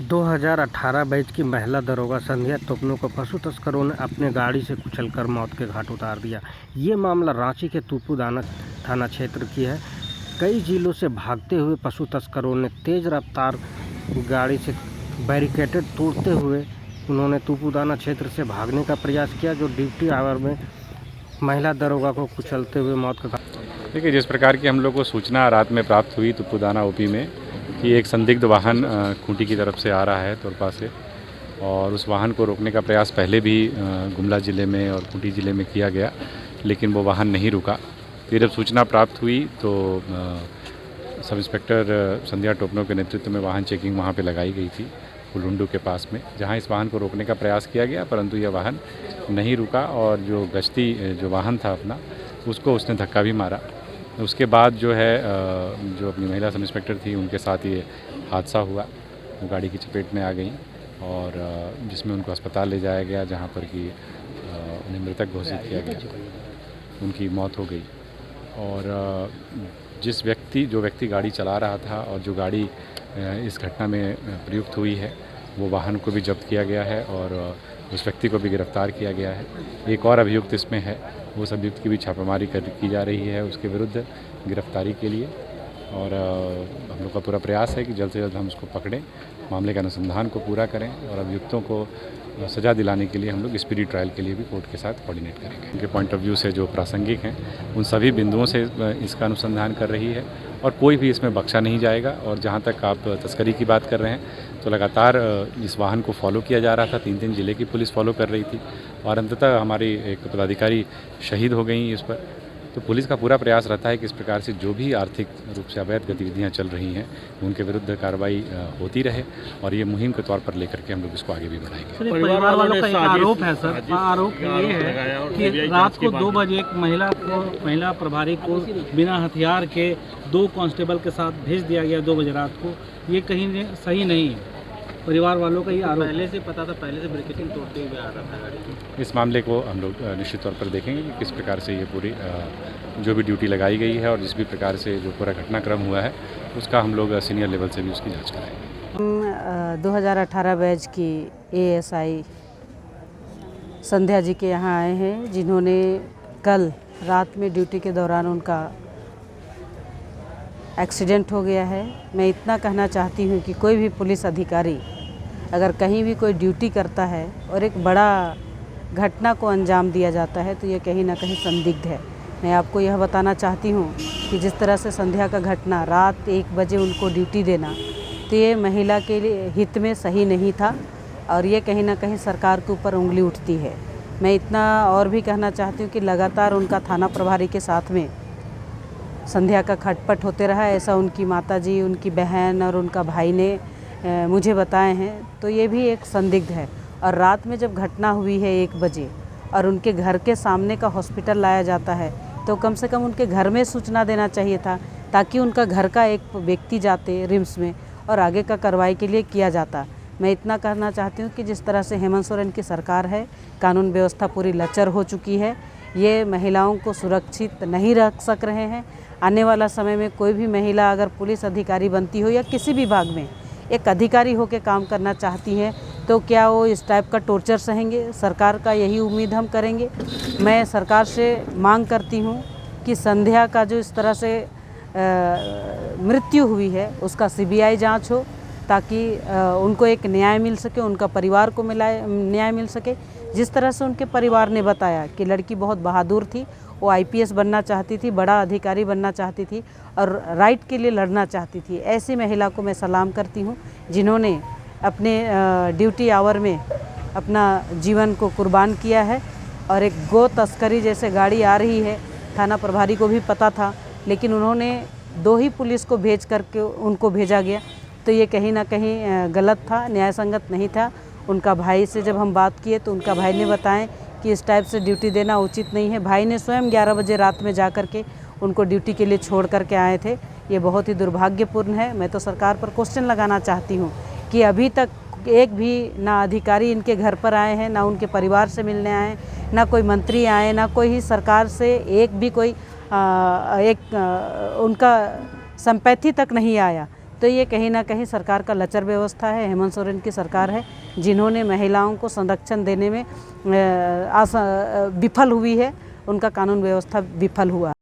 2018 batch की महिला दरोगा संध्या टोपनो को पशु तस्करों ने अपने गाड़ी से कुचलकर मौत के घाट उतार दिया। ये मामला रांची के तुपुदाना थाना क्षेत्र की है। कई जिलों से भागते हुए पशु तस्करों ने तेज़ रफ्तार गाड़ी से बैरिकेड तोड़ते हुए उन्होंने तुपुदाना क्षेत्र से भागने का प्रयास किया, जो ड्यूटी आवर में महिला दरोगा को कुचलते हुए मौत का घाट। देखिए, जिस प्रकार की हम लोग को सूचना रात में प्राप्त हुई तुपुदाना ओपी में कि एक संदिग्ध वाहन खूंटी की तरफ से आ रहा है तोरपा से, और उस वाहन को रोकने का प्रयास पहले भी गुमला ज़िले में और खूंटी ज़िले में किया गया, लेकिन वो वाहन नहीं रुका। फिर जब सूचना प्राप्त हुई तो सब इंस्पेक्टर संध्या टोपनो के नेतृत्व में वाहन चेकिंग वहाँ पे लगाई गई थी फुलुंडू के पास में, जहाँ इस वाहन को रोकने का प्रयास किया गया, परंतु यह वाहन नहीं रुका और जो गश्ती जो वाहन था अपना उसको उसने धक्का भी मारा। उसके बाद जो है जो अपनी महिला सब इंस्पेक्टर थी उनके साथ ये हादसा हुआ, वो गाड़ी की चपेट में आ गई और जिसमें उनको अस्पताल ले जाया गया, जहाँ पर कि उन्हें मृतक घोषित किया गया, उनकी मौत हो गई। और जो व्यक्ति गाड़ी चला रहा था और जो गाड़ी इस घटना में प्रयुक्त हुई है, वो वाहन को भी जब्त किया गया है और उस व्यक्ति को भी गिरफ्तार किया गया है। एक और अभियुक्त इसमें है, उस अभियुक्त की भी छापेमारी की जा रही है उसके विरुद्ध गिरफ्तारी के लिए, और हम लोग का पूरा प्रयास है कि जल्द से जल्द हम उसको पकड़ें, मामले के अनुसंधान को पूरा करें और अभियुक्तों को सज़ा दिलाने के लिए हम लोग स्पीडी ट्रायल के लिए भी कोर्ट के साथ कोऑर्डिनेट करेंगे। उनके पॉइंट ऑफ व्यू से जो प्रासंगिक हैं उन सभी बिंदुओं से इसका अनुसंधान कर रही है और कोई भी इसमें बख्शा नहीं जाएगा। और जहाँ तक आप तस्करी की बात कर रहे हैं तो लगातार इस वाहन को फॉलो किया जा रहा था, 3 जिले की पुलिस फॉलो कर रही थी और अंततः हमारी एक पदाधिकारी शहीद हो गई इस पर। तो पुलिस का पूरा प्रयास रहता है कि इस प्रकार से जो भी आर्थिक रूप से अवैध गतिविधियां चल रही हैं उनके विरुद्ध कार्रवाई होती रहे, और ये मुहिम के तौर पर लेकर के हम लोग इसको आगे भी बढ़ाएंगे। परिवार वालों का एक आरोप है सर, आरोप ये है कि रात को 2 बजे एक महिला प्रभारी को बिना हथियार के 2 कांस्टेबल के साथ भेज दिया गया 2 बजे रात को। ये कहीं सही नहीं है। परिवार वालों का ये आरोप पहले से पता था, पहले से ब्रेकेटिंग तोड़ते हुए आ रहा था गाड़ी। इस मामले को हम लोग निश्चित तौर पर देखेंगे कि किस प्रकार से ये पूरी जो भी ड्यूटी लगाई गई है और जिस भी प्रकार से जो पूरा घटनाक्रम हुआ है उसका हम लोग सीनियर लेवल से भी उसकी जांच कराएंगे। हम 2018 बैच की एएसआई संध्या जी के यहाँ आए हैं, जिन्होंने कल रात में ड्यूटी के दौरान उनका एक्सीडेंट हो गया है। मैं इतना कहना चाहती हूँ कि कोई भी पुलिस अधिकारी अगर कहीं भी कोई ड्यूटी करता है और एक बड़ा घटना को अंजाम दिया जाता है तो ये कहीं ना कहीं संदिग्ध है। मैं आपको यह बताना चाहती हूँ कि जिस तरह से संध्या का घटना रात 1 बजे उनको ड्यूटी देना, तो ये महिला के लिए हित में सही नहीं था और ये कहीं ना कहीं सरकार के ऊपर उंगली उठती है। मैं इतना और भी कहना चाहती हूँ कि लगातार उनका थाना प्रभारी के साथ में संध्या का खटपट होते रहा, ऐसा उनकी माताजी, उनकी बहन और उनका भाई ने मुझे बताए हैं। तो ये भी एक संदिग्ध है। और रात में जब घटना हुई है 1 बजे और उनके घर के सामने का हॉस्पिटल लाया जाता है, तो कम से कम उनके घर में सूचना देना चाहिए था, ताकि उनका घर का एक व्यक्ति जाते रिम्स में और आगे का कार्रवाई के लिए किया जाता। मैं इतना कहना चाहती हूँ कि जिस तरह से हेमंत सोरेन की सरकार है, कानून व्यवस्था पूरी लचर हो चुकी है, ये महिलाओं को सुरक्षित नहीं रख सक रहे हैं। आने वाला समय में कोई भी महिला अगर पुलिस अधिकारी बनती हो या किसी भी विभाग में एक अधिकारी होकर काम करना चाहती हैं, तो क्या वो इस टाइप का टॉर्चर सहेंगे? सरकार का यही उम्मीद हम करेंगे। मैं सरकार से मांग करती हूँ कि संध्या का जो इस तरह से मृत्यु हुई है उसका सीबीआई जांच हो, ताकि उनको एक न्याय मिल सके, उनका परिवार को न्याय मिल सके। जिस तरह से उनके परिवार ने बताया कि लड़की बहुत बहादुर थी, वो आईपीएस बनना चाहती थी, बड़ा अधिकारी बनना चाहती थी और राइट के लिए लड़ना चाहती थी। ऐसी महिला को मैं सलाम करती हूँ जिन्होंने अपने ड्यूटी आवर में अपना जीवन को कुर्बान किया है। और एक गो तस्करी जैसे गाड़ी आ रही है, थाना प्रभारी को भी पता था, लेकिन उन्होंने 2 ही पुलिस को भेज करके उनको भेजा गया, तो ये कहीं ना कहीं गलत था, न्याय संगत नहीं था। उनका भाई से जब हम बात किए तो उनका भाई ने बताएं कि इस टाइप से ड्यूटी देना उचित नहीं है। भाई ने स्वयं 11 बजे रात में जा कर के उनको ड्यूटी के लिए छोड़ करके आए थे। ये बहुत ही दुर्भाग्यपूर्ण है। मैं तो सरकार पर क्वेश्चन लगाना चाहती हूँ कि अभी तक एक भी ना अधिकारी इनके घर पर आए हैं, ना उनके परिवार से मिलने आए, ना कोई मंत्री आए, ना कोई ही सरकार से एक भी कोई उनका संपैथी तक नहीं आया तो ये कहीं ना कहीं सरकार का लचर व्यवस्था है, हेमंत सोरेन की सरकार है, जिन्होंने महिलाओं को संरक्षण देने में विफल हुई है, उनका कानून व्यवस्था विफल हुआ।